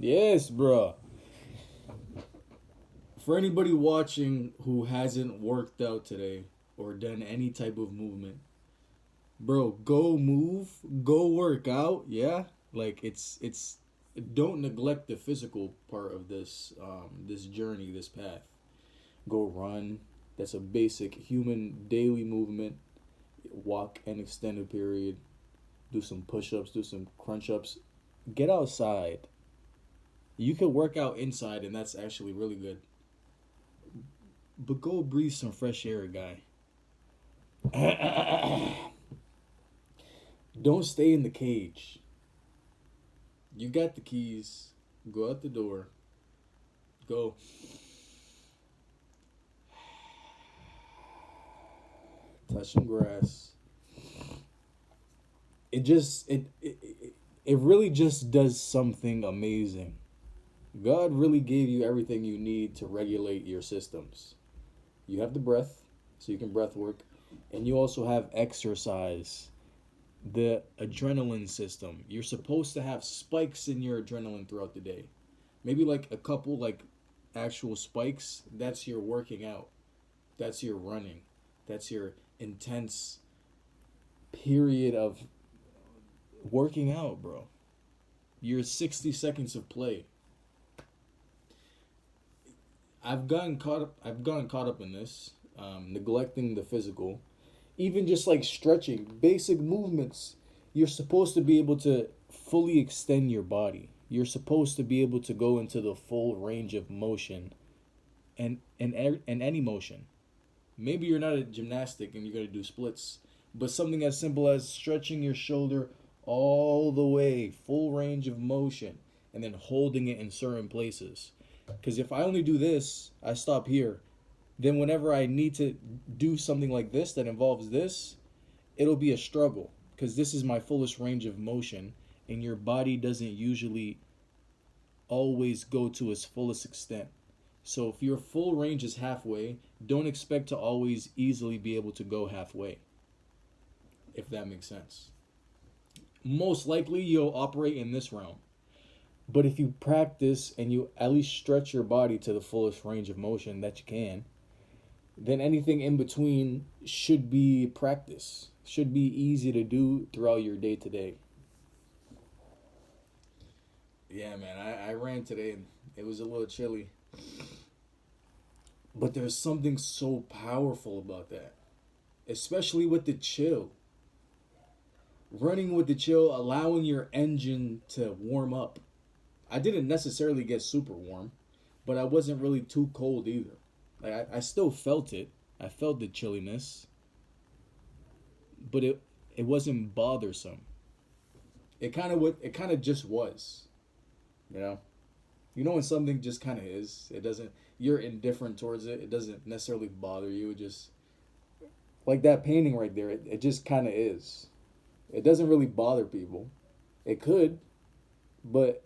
Yes, bro. For anybody watching who hasn't worked out today or done any type of movement, bro, go move, go work out. Yeah, like it's. Don't neglect the physical part of this journey, this path. Go run. That's a basic human daily movement. Walk an extended period. Do some push-ups. Do some crunch-ups. Get outside. You can work out inside, and that's actually really good. But go breathe some fresh air, guy. Don't stay in the cage. You got the keys. Go out the door. Go. Touch some grass. It really just does something amazing. God really gave you everything you need to regulate your systems. You have the breath, so you can breath work, and you also have exercise, the adrenaline system. You're supposed to have spikes in your adrenaline throughout the day. Maybe like a couple like actual spikes. That's your working out. That's your running. That's your intense period of working out, bro. Your 60 seconds of play. I've gotten caught up in this, neglecting the physical, even just like stretching, basic movements. You're supposed to be able to fully extend your body. You're supposed to be able to go into the full range of motion, and any motion. Maybe you're not a gymnastic and you're gonna do splits, but something as simple as stretching your shoulder all the way, full range of motion, and then holding it in certain places. Because if I only do this, I stop here. Then whenever I need to do something like this that involves this, it'll be a struggle because this is my fullest range of motion, and your body doesn't usually always go to its fullest extent. So if your full range is halfway, don't expect to always easily be able to go halfway, if that makes sense. Most likely you'll operate in this realm. But if you practice and you at least stretch your body to the fullest range of motion that you can, then anything in between should be practice, should be easy to do throughout your day to day. Yeah, man, I ran today and it was a little chilly. But there's something so powerful about that, especially with the chill. Running with the chill, allowing your engine to warm up. I didn't necessarily get super warm, but I wasn't really too cold either. Like I still felt it. I felt the chilliness, but it wasn't bothersome. It kind of just was, you know. You know when something just kind of is. It doesn't. You're indifferent towards it. It doesn't necessarily bother you. It just like that painting right there. It just kind of is. It doesn't really bother people. It could, but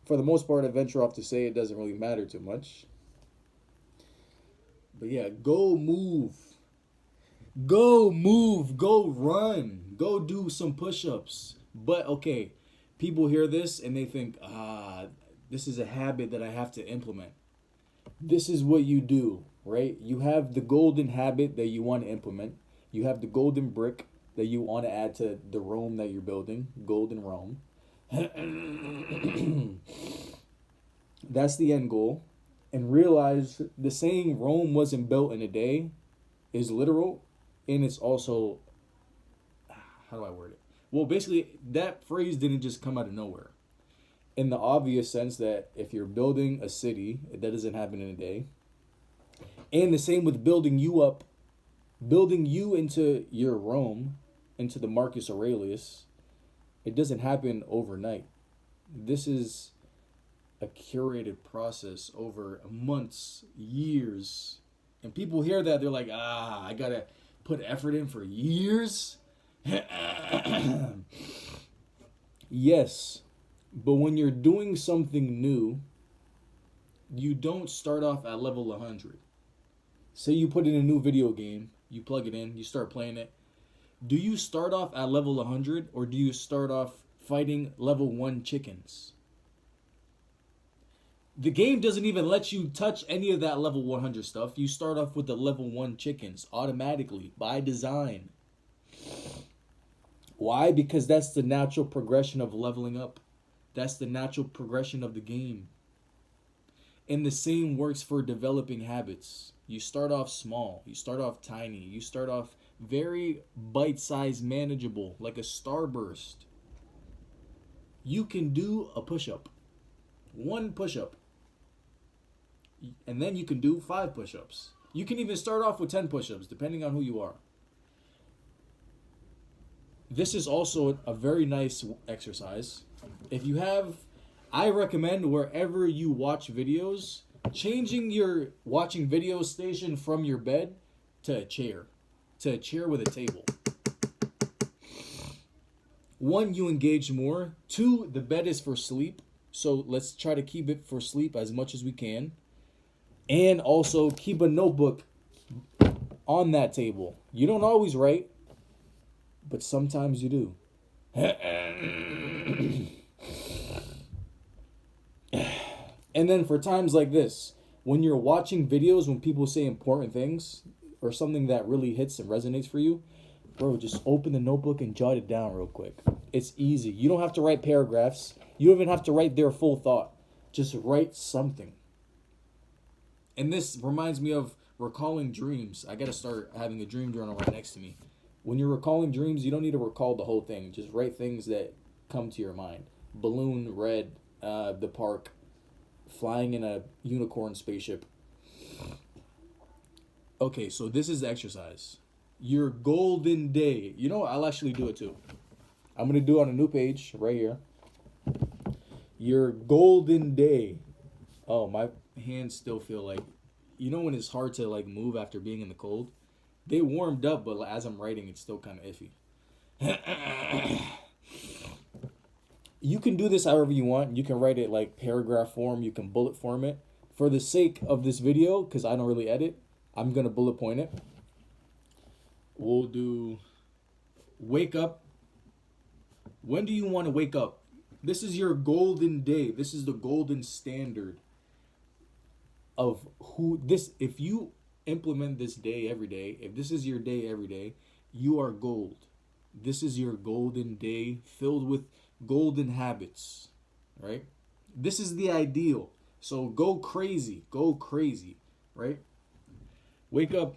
for the most part, I venture off to say it doesn't really matter too much. But yeah, go move. Go move. Go run. Go do some push ups. But okay, people hear this and they think, this is a habit that I have to implement. This is what you do, right? You have the golden habit that you want to implement, you have the golden brick that you want to add to the Rome that you're building, golden Rome. That's the end goal. And realize the saying Rome wasn't built in a day is literal, and it's also, how do I word it? Well, basically, that phrase didn't just come out of nowhere. In the obvious sense that if you're building a city, that doesn't happen in a day. And the same with building you up, building you into your Rome, into the Marcus Aurelius, it doesn't happen overnight. This is a curated process over months, years. And people hear that, they're like, I gotta put effort in for years. Yes, but when you're doing something new, you don't start off at level 100. Say you put in a new video game, you plug it in, you start playing it. Do you start off at level 100 or do you start off fighting level 1 chickens? The game doesn't even let you touch any of that level 100 stuff. You start off with the level 1 chickens automatically by design. Why? Because that's the natural progression of leveling up. That's the natural progression of the game. And the same works for developing habits. You start off small, you start off tiny, you start off very bite sized, manageable, like a starburst. You can do a push up, one push up, and then you can do 5 push ups. You can even start off with 10 push ups, depending on who you are. This is also a very nice exercise. If you have, I recommend wherever you watch videos, changing your watching video station from your bed to a chair with a table. 1, you engage more. 2, the bed is for sleep. So let's try to keep it for sleep as much as we can. And also keep a notebook on that table. You don't always write, but sometimes you do. And then for times like this, when you're watching videos, when people say important things or something that really hits and resonates for you, bro, just open the notebook and jot it down real quick. It's easy. You don't have to write paragraphs. You don't even have to write their full thought. Just write something. And this reminds me of recalling dreams. I got to start having a dream journal right next to me. When you're recalling dreams, you don't need to recall the whole thing. Just write things that come to your mind. Balloon, red, the park, flying in a unicorn spaceship. Okay, so this is the exercise. Your golden day. You know what? I'll actually do it too. I'm going to do it on a new page right here. Your golden day. Oh, my hands still feel like, you know when it's hard to like move after being in the cold? They warmed up, but as I'm writing, it's still kind of iffy. You can do this however you want. You can write it like paragraph form. You can bullet form it. For the sake of this video, because I don't really edit, I'm going to bullet point it. We'll do wake up. When do you want to wake up? This is your golden day. This is the golden standard of who this, if you implement this day every day, if this is your day every day, you are gold. This is your golden day filled with golden habits, right? This is the ideal. So go crazy, right? Wake up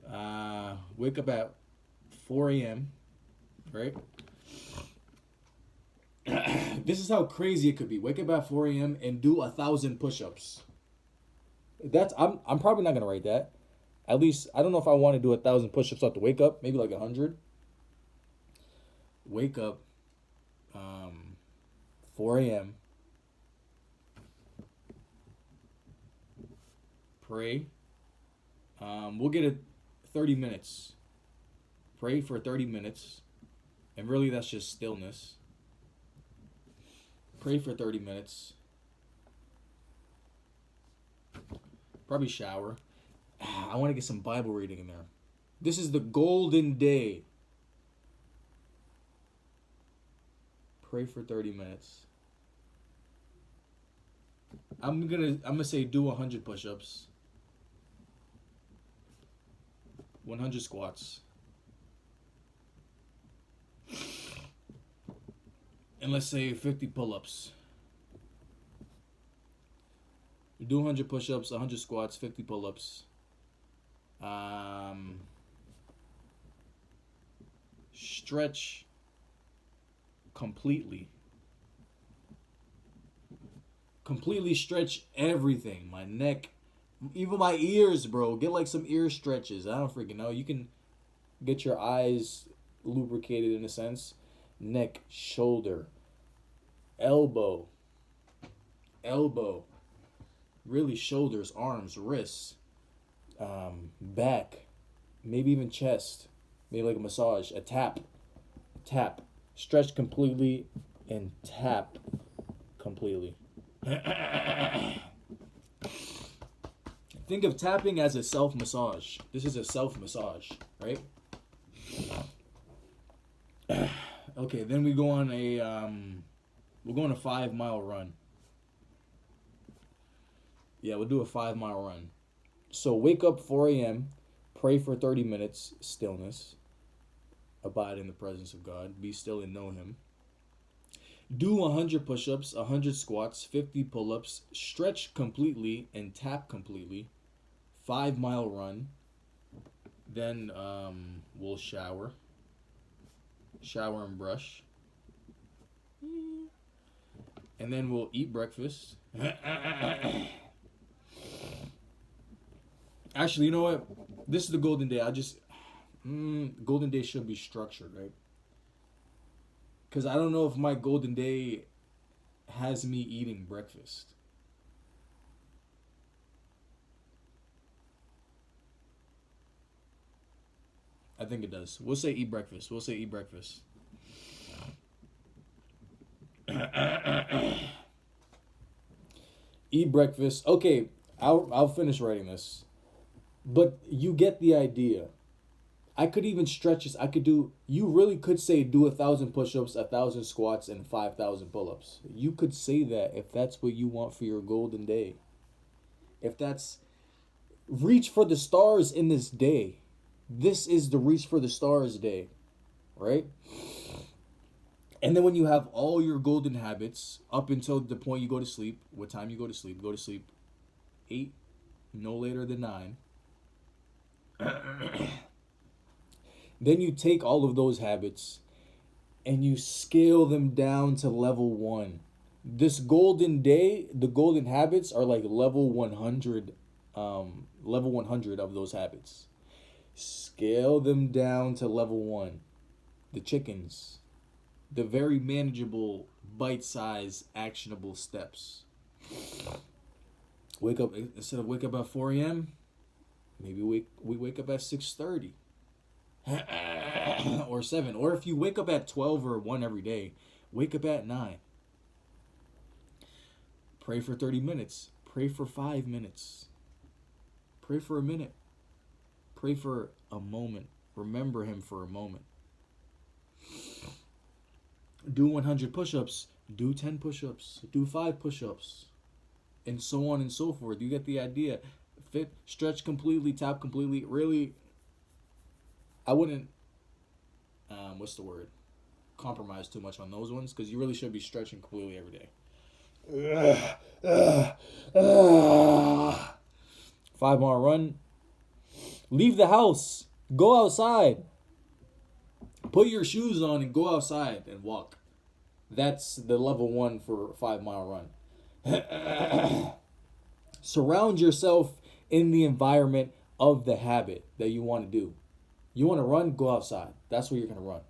at 4 a.m., right? This is how crazy it could be. Wake up at 4 a.m. and do 1,000 push-ups. I'm probably not gonna write that. At least I don't know if I want to do 1,000 push-ups to wake up. Maybe like 100. Wake up, 4 a.m. Pray. We'll get it 30 minutes. Pray for 30 minutes. And really that's just stillness. Pray for 30 minutes. Probably shower. I want to get some Bible reading in there. This is the golden day. Pray for 30 minutes. I'm gonna say do 100 push-ups. 100 squats. And let's say 50 pull-ups. You do 100 push-ups, 100 squats, 50 pull-ups. Stretch completely. Completely stretch everything. My neck, even my ears, bro. Get like some ear stretches. I don't freaking know. You can get your eyes lubricated in a sense. Neck, shoulder, elbow. Really shoulders, arms, wrists, back, maybe even chest. Maybe like a massage, a tap. Stretch completely and tap completely. Think of tapping as a self-massage. This is a self-massage, right? Okay, then we go on a 5-mile run. Yeah, we'll do a 5 mile run. So wake up 4 a.m., pray for 30 minutes, stillness, abide in the presence of God, be still and know Him. Do 100 push ups, 100 squats, 50 pull ups, stretch completely and tap completely, 5 mile run. Then we'll shower and brush. And then we'll eat breakfast. Actually, you know what? This is the golden day. Golden day should be structured, right? Because I don't know if my golden day has me eating breakfast. I think it does. We'll say eat breakfast. We'll say eat breakfast. Eat breakfast. Okay, I'll finish writing this. But you get the idea. I could even stretch this. I could do. You really could say do 1,000 push-ups, 1,000 squats, and 5,000 pull-ups. You could say that if that's what you want for your golden day. If that's reach for the stars in this day. This is the reach for the stars day, right? And then when you have all your golden habits up until the point you go to sleep, what time you go to sleep? Go to sleep 8, no later than 9. Then you take all of those habits and you scale them down to level 1. This golden day, the golden habits are like level 100, level 100 of those habits. Scale them down to level 1. The chickens, the very manageable, bite-sized, actionable steps. Wake up instead of wake up at 4 a.m. Maybe we wake up at 6:30 or 7. Or if you wake up at 12 or 1 every day, wake up at 9. Pray for 30 minutes. Pray for 5 minutes. Pray for a minute. Pray for a moment. Remember Him for a moment. Do 100 push-ups. Do 10 push-ups. Do 5 push-ups. And so on and so forth. You get the idea. Fit, stretch completely, tap completely. Really, I wouldn't, what's the word? Compromise too much on those ones, because you really should be stretching completely every day. 5 mile run. Leave the house. Go outside. Put your shoes on and go outside and walk. That's the level 1 for 5 mile run. Surround yourself in the environment of the habit that you want to do. You want to run, go outside. That's where you're going to run.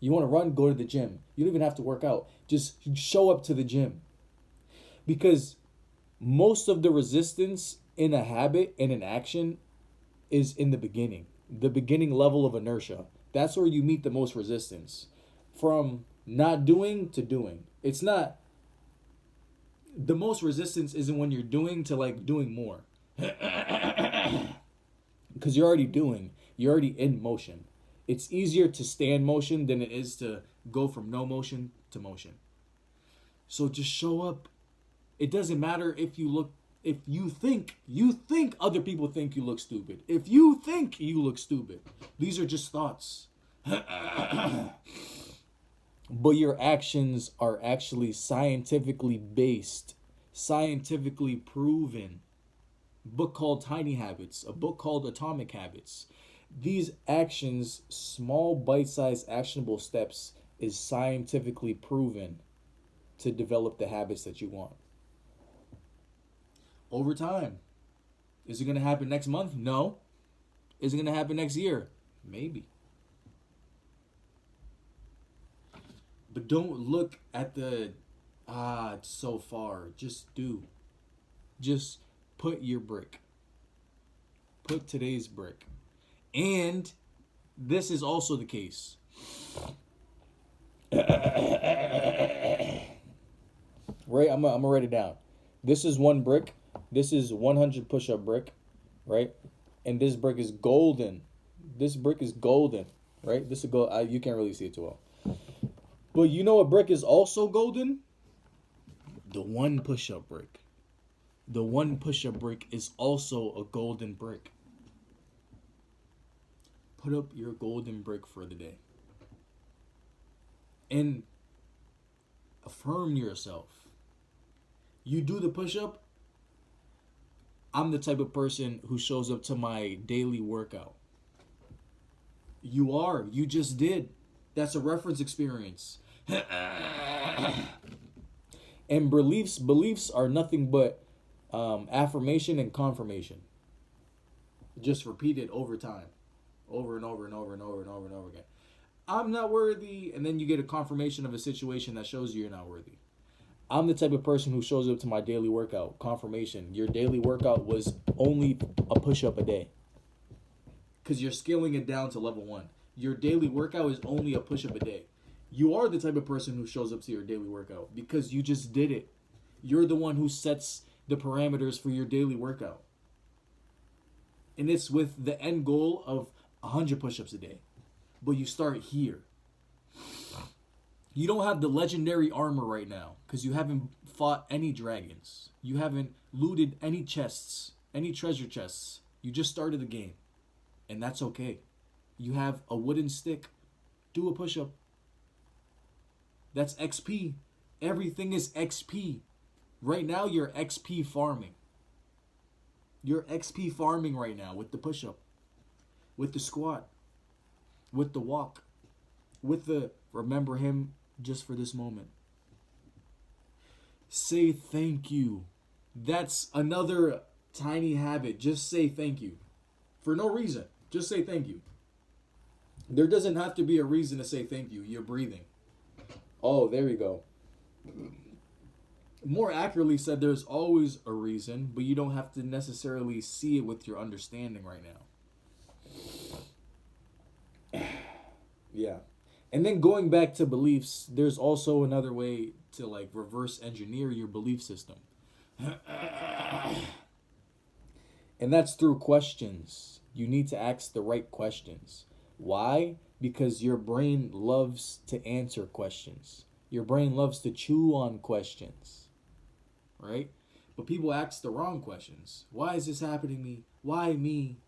You want to run, go to the gym. You don't even have to work out. Just show up to the gym. Because most of the resistance in a habit, in an action, is in the beginning level of inertia. That's where you meet the most resistance. From not doing to doing. It's not, the most resistance isn't when you're doing to like doing more. Because you're already doing. You're already in motion. It's easier to stay in motion than it is to go from no motion to motion. So just show up. It doesn't matter if you think other people think you look stupid. If you think you look stupid, these are just thoughts. But your actions are actually scientifically based, scientifically proven. A book called Tiny Habits, a book called Atomic Habits. These actions, small bite-sized actionable steps, is scientifically proven to develop the habits that you want. Over time. Is it going to happen next month? No. Is it going to happen next year? Maybe. But don't look at the, it's so far. Just do. Just put your brick. Put today's brick. And this is also the case. Right? I'm going to write it down. This is one brick. This is 100 push-up brick. Right? And this brick is golden. This brick is golden. Right? This is gold. You can't really see it too well. But you know what brick is also golden? The one push-up brick. the one push-up brick is also a golden brick. Put up your golden brick for the day. And affirm yourself. You do the push-up, I'm the type of person who shows up to my daily workout. You are. You just did. That's a reference experience. And beliefs are nothing but affirmation and confirmation. Just repeated over time. Over and over and over and over and over and over again. I'm not worthy. And then you get a confirmation of a situation that shows you're not worthy. I'm the type of person who shows up to my daily workout. Confirmation. Your daily workout was only a push-up a day. Because you're scaling it down to level 1. Your daily workout is only a push-up a day. You are the type of person who shows up to your daily workout because you just did it. You're the one who sets the parameters for your daily workout. And it's with the end goal of 100 push-ups a day. But you start here. You don't have the legendary armor right now because you haven't fought any dragons. You haven't looted any chests, any treasure chests. You just started the game. And that's okay. You have a wooden stick. Do a push-up. That's XP. Everything is XP. Right now, you're XP farming. You're XP farming right now with the push-up, with the squat, with the walk, with the remember him just for this moment. Say thank you. That's another tiny habit. Just say thank you. For no reason. Just say thank you. There doesn't have to be a reason to say thank you. You're breathing. Oh, there you go. More accurately said, there's always a reason, but you don't have to necessarily see it with your understanding right now. Yeah. And then going back to beliefs, there's also another way to like reverse engineer your belief system. And that's through questions. You need to ask the right questions. Why? Because your brain loves to answer questions. Your brain loves to chew on questions. Right? But people ask the wrong questions. Why is this happening to me? Why me?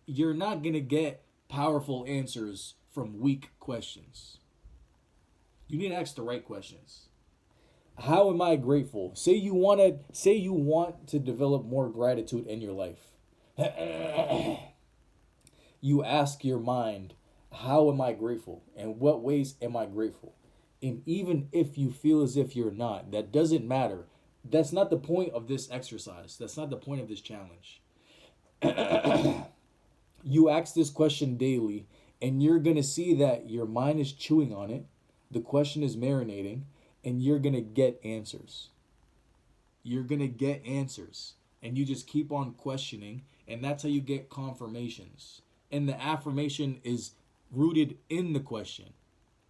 You're not going to get powerful answers from weak questions. You need to ask the right questions. How am I grateful? Say you want to develop more gratitude in your life. You ask your mind, how am I grateful? And what ways am I grateful? And even if you feel as if you're not, that doesn't matter. That's not the point of this exercise. That's not the point of this challenge. You ask this question daily, and you're going to see that your mind is chewing on it. The question is marinating, and you're going to get answers. You're going to get answers. And you just keep on questioning, and that's how you get confirmations. And the affirmation is rooted in the question.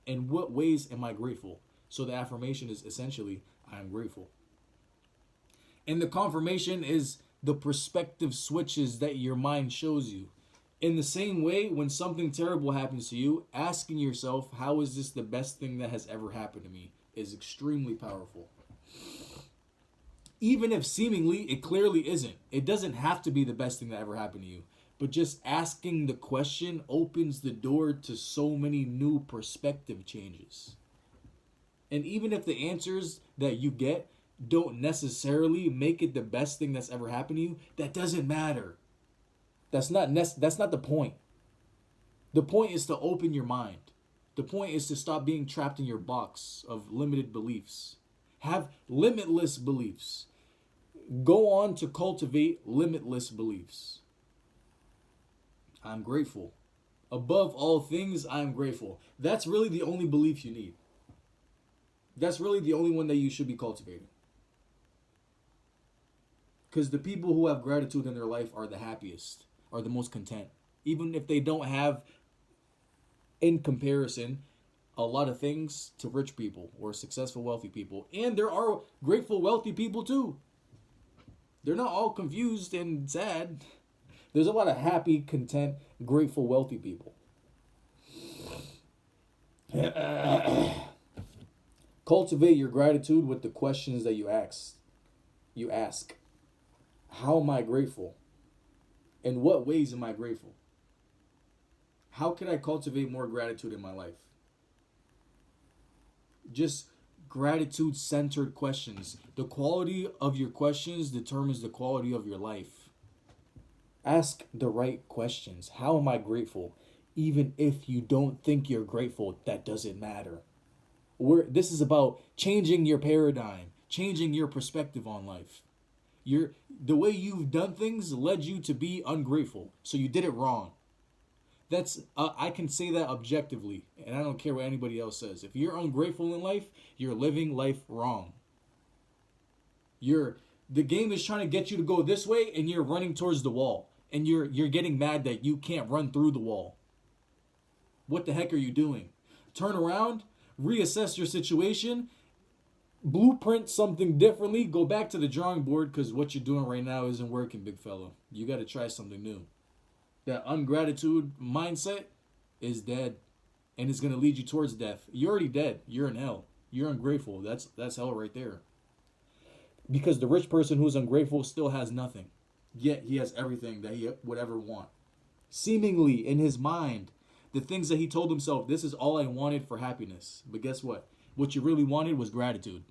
In what ways am I grateful? So the affirmation is essentially, I am grateful. And the confirmation is the perspective switches that your mind shows you. In the same way, when something terrible happens to you, asking yourself, how is this the best thing that has ever happened to me, is extremely powerful. Even if seemingly it clearly isn't. It doesn't have to be the best thing that ever happened to you. But just asking the question opens the door to so many new perspective changes. And even if the answers that you get don't necessarily make it the best thing that's ever happened to you, that doesn't matter. That's not the point. The point is to open your mind. The point is to stop being trapped in your box of limited beliefs. Have limitless beliefs. Go on to cultivate limitless beliefs. I'm grateful. Above all things, I'm grateful. That's really the only belief you need. That's really the only one that you should be cultivating. Because the people who have gratitude in their life are the happiest, are the most content. Even if they don't have, in comparison, a lot of things to rich people or successful, wealthy people. And there are grateful, wealthy people too. They're not all confused and sad. There's a lot of happy, content, grateful, wealthy people. Cultivate your gratitude with the questions that you ask. How am I grateful? In what ways am I grateful? How can I cultivate more gratitude in my life? Just gratitude centered questions. The quality of your questions determines the quality of your life. Ask the right questions. How am I grateful? Even if you don't think you're grateful, that doesn't matter. This is about changing your paradigm, changing your perspective on life. The way you've done things led you to be ungrateful, so you did it wrong. That's I can say that objectively, and I don't care what anybody else says. If you're ungrateful in life, you're living life wrong. The game is trying to get you to go this way, and you're running towards the wall, and you're getting mad that you can't run through the wall. What the heck are you doing? Turn around, reassess your situation, blueprint something differently, go back to the drawing board, because what you're doing right now isn't working, big fella. You got to try something new. That ungratitude mindset is dead, and it's gonna lead you towards death. You're already dead. You're in hell. You're ungrateful. That's hell right there. Because the rich person who's ungrateful still has nothing, yet he has everything that he would ever want. Seemingly in his mind, the things that he told himself, this is all I wanted for happiness. But guess what? What you really wanted was gratitude.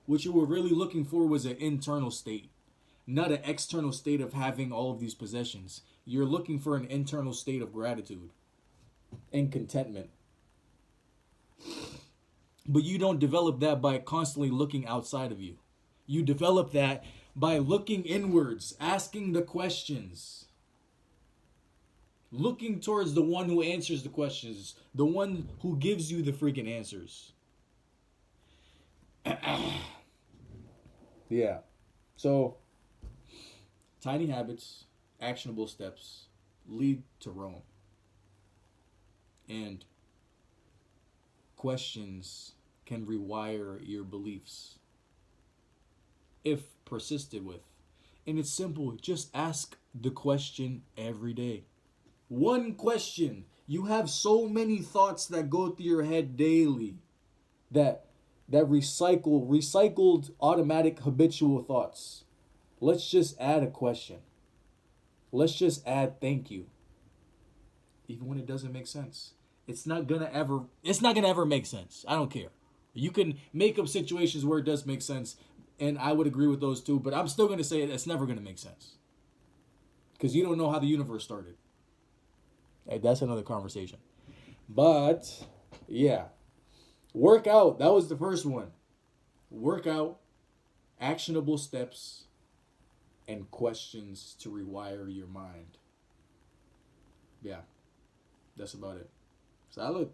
What you were really looking for was an internal state, not an external state of having all of these possessions. You're looking for an internal state of gratitude and contentment. But you don't develop that by constantly looking outside of you. You develop that by looking inwards, asking the questions, looking towards the one who answers the questions, the one who gives you the freaking answers. Yeah. So, tiny habits, actionable steps lead to Rome. And questions can rewire your beliefs if persisted with. And it's simple, just ask the question every day. One question. You have so many thoughts that go through your head daily that recycled automatic habitual thoughts. Let's just add a question. Let's just add thank you. Even when it doesn't make sense. It's not gonna ever make sense. I don't care. You can make up situations where it does make sense, and I would agree with those too, but I'm still gonna say it's never gonna make sense. Because you don't know how the universe started. Hey, that's another conversation. But yeah. Work out. That was the first one. Work out, actionable steps, and questions to rewire your mind. Yeah. That's about it. Salud.